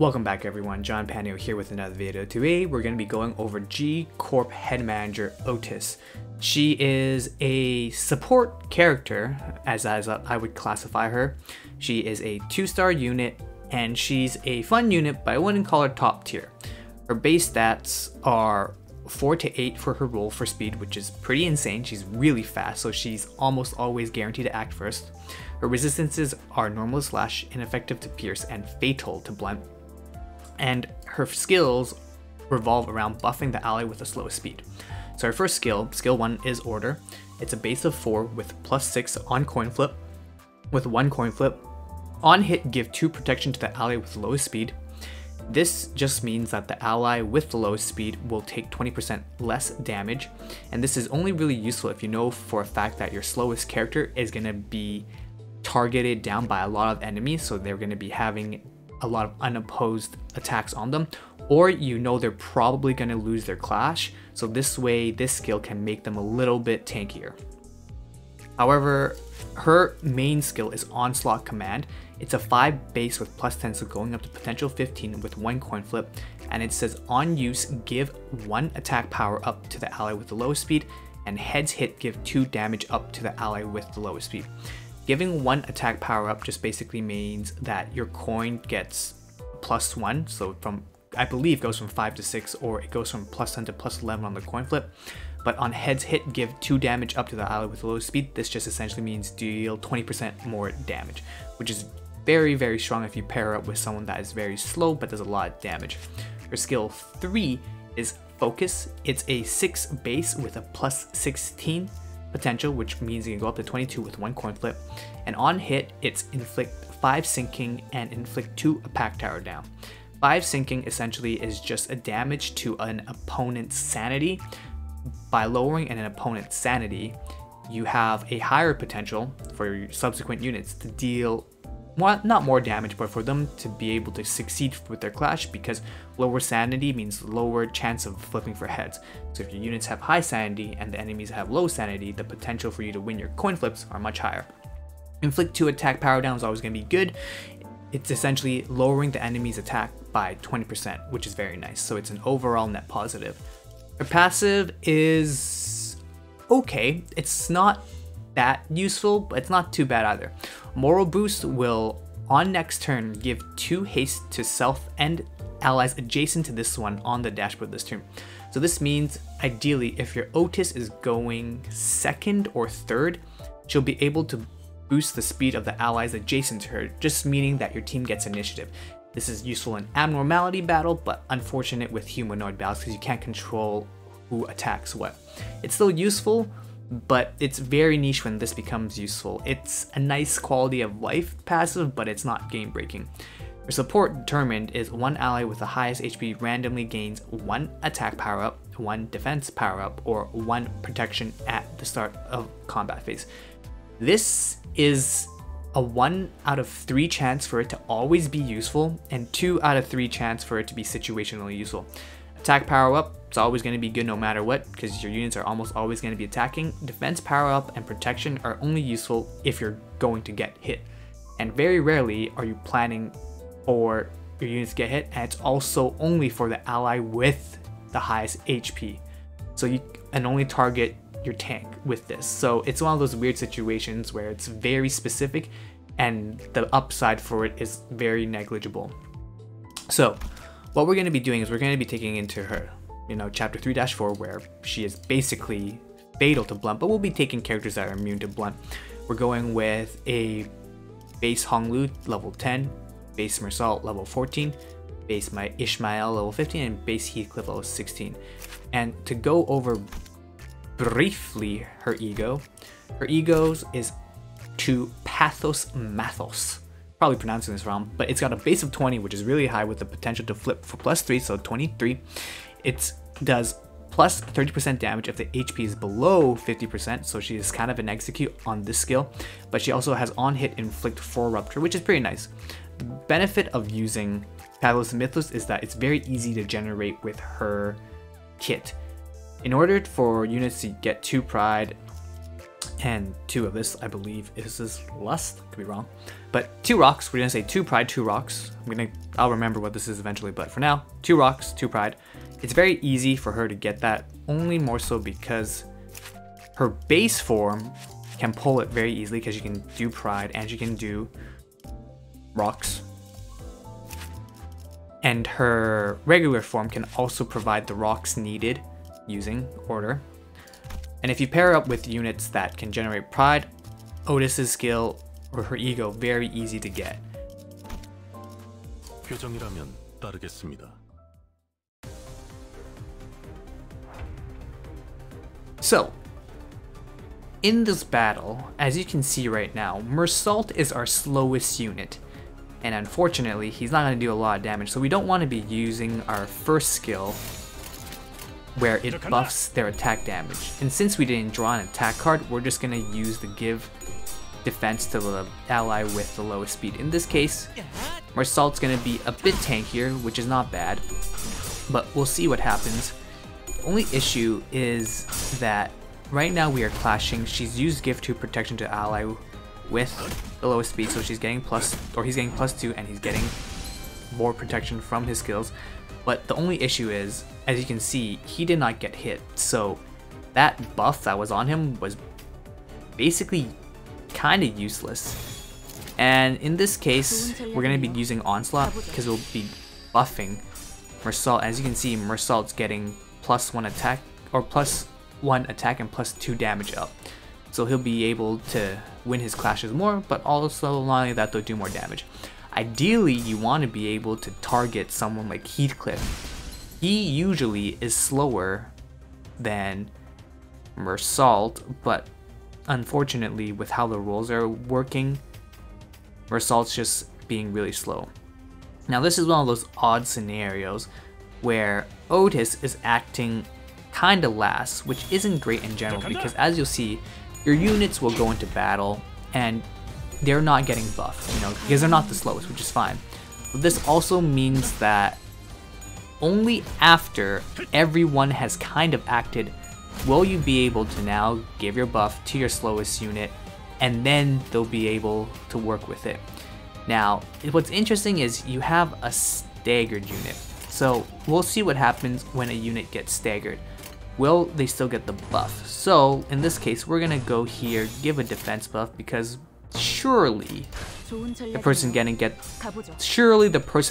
Welcome back everyone, John Panio here with another video. Today we're going to be going over Corp head manager Outis. She is a support character, as I would classify her. She is a 2-star unit and she's a fun unit, but I wouldn't call her top tier. Her base stats are 4 to 8 for her roll for speed, which is pretty insane. She's really fast, so she's almost always guaranteed to act first. Her resistances are normal to slash, ineffective to pierce, and fatal to blunt. And her skills revolve around buffing the ally with the slowest speed. So her first skill 1, is Order. It's a base of 4 with +6 on coin flip. With 1 coin flip, on hit give 2 protection to the ally with the lowest speed. This just means that the ally with the lowest speed will take 20% less damage, and this is only really useful if you know for a fact that your slowest character is going to be targeted down by a lot of enemies, so they're going to be having a lot of unopposed attacks on them, or you know they're probably going to lose their clash, so this way this skill can make them a little bit tankier. However, her main skill is Onslaught Command. It's a 5 base with +10, so going up to potential 15 with 1 coin flip, and it says on use give 1 attack power up to the ally with the lowest speed, and heads hit give 2 damage up to the ally with the lowest speed. Giving 1 attack power up just basically means that your coin gets +1, so from, I believe, goes from 5 to 6, or it goes from +10 to +11 on the coin flip. But on heads hit, give 2 damage up to the ally with the lowest speed. This just essentially means deal 20% more damage, which is very, very strong if you pair her up with someone that is very slow but does a lot of damage. Her skill 3 is Focus. It's a 6 base with a +16 potential, which means you can go up to 22 with 1 coin flip. And on hit, it's inflict 5 sinking and inflict 2 attack tower down. 5 sinking essentially is just a damage to an opponent's sanity. By lowering an opponent's sanity, you have a higher potential for your subsequent units to deal not more damage, but for them to be able to succeed with their clash, because lower sanity means lower chance of flipping for heads. So if your units have high sanity and the enemies have low sanity, the potential for you to win your coin flips are much higher. Inflict 2 attack power down is always going to be good. It's essentially lowering the enemy's attack by 20%, which is very nice. So it's an overall net positive. Her passive is okay. It's not that useful, but it's not too bad either. Moral Boost will, on next turn, give 2 haste to self and allies adjacent to this one on the dashboard this turn. So this means, ideally, if your Outis is going 2nd or 3rd, she'll be able to boost the speed of the allies adjacent to her, just meaning that your team gets initiative. This is useful in abnormality battle, but unfortunate with humanoid battles because you can't control who attacks what. It's still useful, but it's very niche when this becomes useful. It's a nice quality of life passive, but it's not game breaking. Her support determined is 1 ally with the highest HP randomly gains 1 attack power up, 1 defense power up, or 1 protection at the start of combat phase. This is a 1 out of 3 chance for it to always be useful, and 2 out of 3 chance for it to be situationally useful. Attack power up, it's always going to be good no matter what, because your units are almost always going to be attacking. Defense power up and protection are only useful if you're going to get hit, and very rarely are you planning for your units to get hit, and it's also only for the ally with the highest HP. So you can only target your tank with this. So it's one of those weird situations where it's very specific and the upside for it is very negligible. So what we're going to be doing is we're going to be taking into her, chapter 3-4, where she is basically fatal to blunt, but we'll be taking characters that are immune to blunt. We're going with a base Honglu level 10, base Mersal level 14, base Ishmael level 15, and base Heathcliff level 16. And to go over briefly her ego is to Pathos Mathos. Probably pronouncing this wrong, but it's got a base of 20, which is really high with the potential to flip for +3, so 23. It does plus 30% damage if the HP is below 50%, so she is kind of an execute on this skill, but she also has on hit inflict 4 rupture, which is pretty nice. The benefit of using Pathos Mythos is that it's very easy to generate with her kit. In order for units to get 2 pride and 2 of this, I believe, is his lust. Could be wrong, but 2 rocks. We're gonna say 2 pride, 2 rocks. I'll remember what this is eventually, but for now, 2 rocks, 2 pride. It's very easy for her to get that, only more so because her base form can pull it very easily, because she can do pride and she can do rocks. And her regular form can also provide the rocks needed using order. And if you pair up with units that can generate pride, Outis's skill or her ego very easy to get. 표정이라면 따르겠습니다. So, in this battle, as you can see right now, Mersault is our slowest unit. And unfortunately, he's not going to do a lot of damage, so we don't want to be using our first skill where it buffs their attack damage. And since we didn't draw an attack card, we're just going to use the give defense to the ally with the lowest speed. In this case, Mersault's going to be a bit tankier, which is not bad, but we'll see what happens. The only issue is that right now we are clashing. She's used give 2 protection to ally with the lowest speed, so she's getting he's getting +2, and he's getting more protection from his skills. But the only issue is, as you can see, he did not get hit, so that buff that was on him was basically kind of useless. And in this case, we're going to be using Onslaught because we'll be buffing Mersault. As you can see, Mersault's getting +1 attack, or +1 attack and +2 damage up. So he'll be able to win his clashes more, but also not only that, they'll do more damage. Ideally, you want to be able to target someone like Heathcliff. He usually is slower than Mersault, but unfortunately, with how the rules are working, Mersault's just being really slow. Now, this is one of those odd scenarios where Outis is acting kind of last, which isn't great in general, because as you'll see, your units will go into battle and they're not getting buffed, because they're not the slowest, which is fine. But this also means that only after everyone has kind of acted will you be able to now give your buff to your slowest unit, and then they'll be able to work with it. Now, what's interesting is you have a staggered unit, so we'll see what happens when a unit gets staggered. Will they still get the buff? So in this case, we're gonna go here, give a defense buff, because surely the person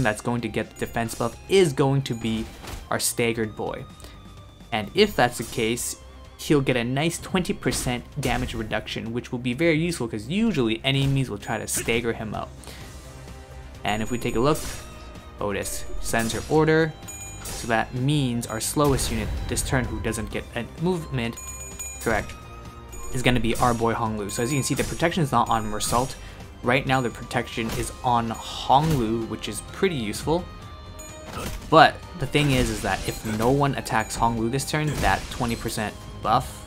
that's going to get the defense buff is going to be our staggered boy. And if that's the case, he'll get a nice 20% damage reduction, which will be very useful because usually enemies will try to stagger him up. And if we take a look, Outis sends her order. So that means our slowest unit this turn, who doesn't get a movement, correct, is going to be our boy Honglu. So as you can see, the protection is not on Mersault. Right now the protection is on Honglu, which is pretty useful. But the thing is that if no one attacks Honglu this turn, that 20% buff,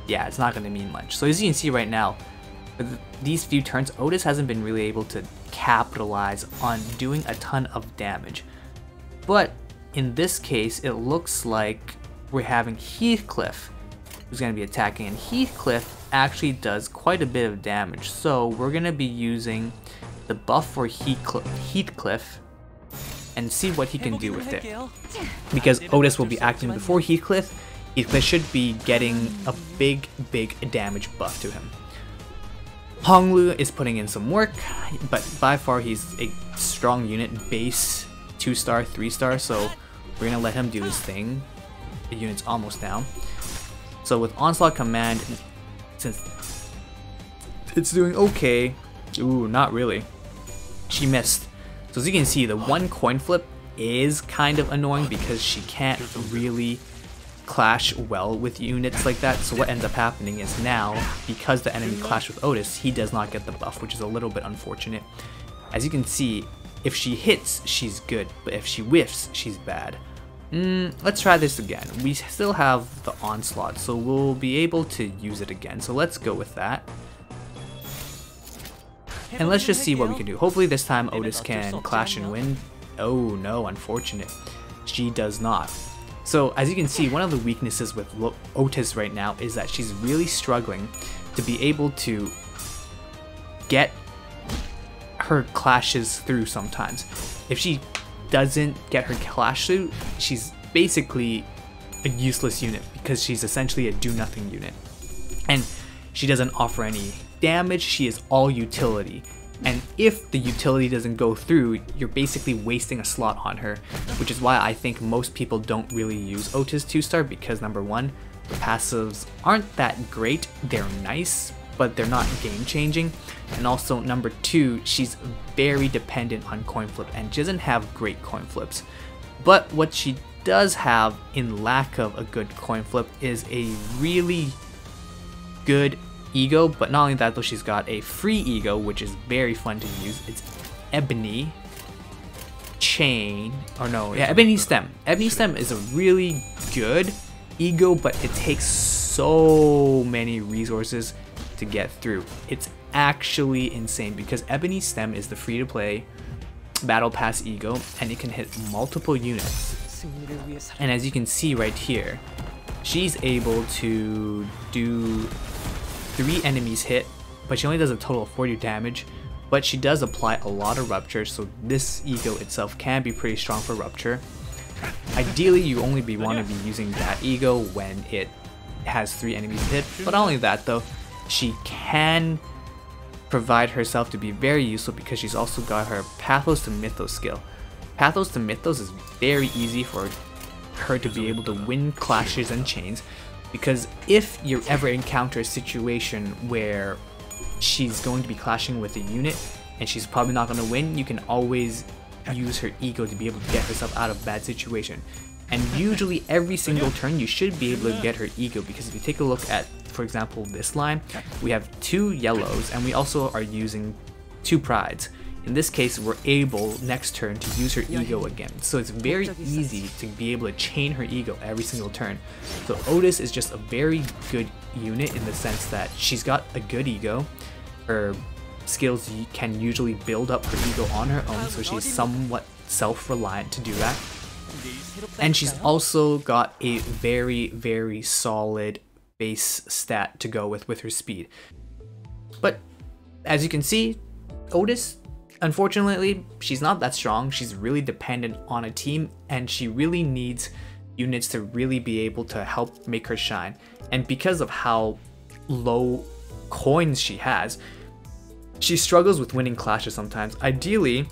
yeah, it's not going to mean much. So as you can see right now, for these few turns, Outis hasn't been really able to capitalize on doing a ton of damage. But in this case, it looks like we're having Heathcliff who's going to be attacking, and Heathcliff actually does quite a bit of damage. So we're going to be using the buff for Heathcliff and see what he can do with it. Because Outis will be acting before Heathcliff, Heathcliff should be getting a big damage buff to him. Honglu is putting in some work, but by far he's a strong unit, base 2-star, 3-star, so we're gonna let him do his thing. The unit's almost down. So with Onslaught Command, since it's doing okay, ooh, not really. She missed. So as you can see, the one coin flip is kind of annoying because she can't really clash well with units like that. So what ends up happening is now, because the enemy clashed with Outis, he does not get the buff, which is a little bit unfortunate. As you can see, if she hits, she's good, but if she whiffs, she's bad. Let's try this again. We still have the Onslaught, so we'll be able to use it again. So let's go with that. And let's just see what we can do. Hopefully this time Outis can clash and win. Oh no, unfortunate. She does not. So as you can see, one of the weaknesses with Outis right now is that she's really struggling to be able to get her clashes through sometimes. If she doesn't get her clash through, she's basically a useless unit because she's essentially a do-nothing unit. And she doesn't offer any damage, she is all utility. And if the utility doesn't go through, you're basically wasting a slot on her, which is why I think most people don't really use Outis 2-star because number one, the passives aren't that great, they're nice, but they're not game-changing. And also number two, she's very dependent on coin flip and she doesn't have great coin flips. But what she does have in lack of a good coin flip is a really good ego, but not only that though, she's got a free ego which is very fun to use. It's Ebony Chain, or no, yeah, Ebony Stem. Ebony Stem is a really good ego, but it takes so many resources to get through. It's actually insane because Ebony Stem is the free-to-play battle pass ego and it can hit multiple units. And as you can see right here, she's able to do 3 enemies hit, but she only does a total of 40 damage, but she does apply a lot of rupture, so this ego itself can be pretty strong for rupture. Ideally, you only want to be using that ego when it has 3 enemies hit, but not only that though, she can provide herself to be very useful because she's also got her Pathos to Mythos skill. Pathos to Mythos is very easy for her to be able to win clashes and chains, because if you ever encounter a situation where she's going to be clashing with a unit and she's probably not going to win, you can always use her ego to be able to get herself out of a bad situation. And usually every single turn you should be able to get her ego, because if you take a look at, for example, this line, we have 2 yellows and we also are using 2 prides. In this case, we're able next turn to use her ego again. So it's very easy to be able to chain her ego every single turn. So Outis is just a very good unit in the sense that she's got a good ego. Her skills can usually build up her ego on her own, so she's somewhat self-reliant to do that. And she's also got a very solid base stat to go with her speed. But as you can see, Outis, unfortunately, she's not that strong. She's really dependent on a team and she really needs units to really be able to help make her shine. And because of how low coins she has, she struggles with winning clashes sometimes. Ideally,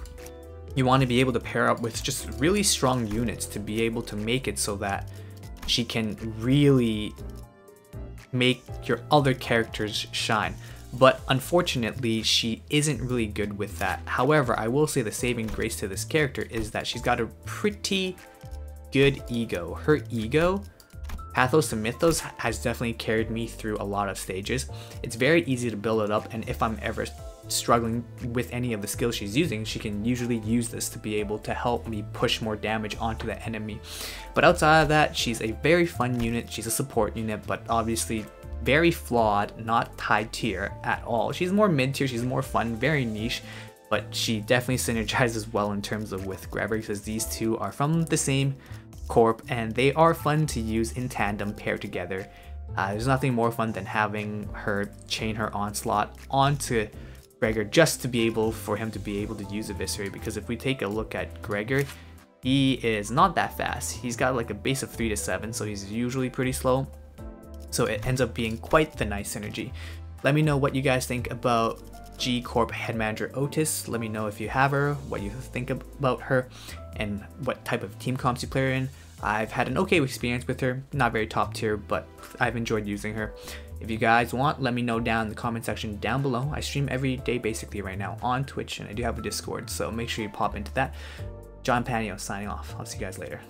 you want to be able to pair up with just really strong units to be able to make it so that she can really make your other characters shine. But unfortunately, she isn't really good with that. However, I will say the saving grace to this character is that she's got a pretty good ego. Her ego, Pathos to Mythos, has definitely carried me through a lot of stages. It's very easy to build it up, and if I'm ever struggling with any of the skills she's using, she can usually use this to be able to help me push more damage onto the enemy. But outside of that, she's a very fun unit. She's a support unit, but obviously very flawed, not high tier at all. She's more mid tier, she's more fun, very niche, but she definitely synergizes well in terms of with Gregory, because these two are from the same corp and they are fun to use in tandem paired together. There's nothing more fun than having her chain her onslaught onto Gregor just to be able for him to be able to use Eviscerate, because if we take a look at Gregor, he is not that fast. He's got like a base of 3 to 7, so he's usually pretty slow. So it ends up being quite the nice synergy. Let me know what you guys think about G Corp head manager Outis. Let me know if you have her, what you think about her, and what type of team comps you play her in. I've had an okay experience with her, not very top tier, but I've enjoyed using her. If you guys want, let me know down in the comment section down below. I stream every day basically right now on Twitch, and I do have a Discord, so make sure you pop into that. John Panio signing off. I'll see you guys later.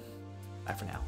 Bye for now.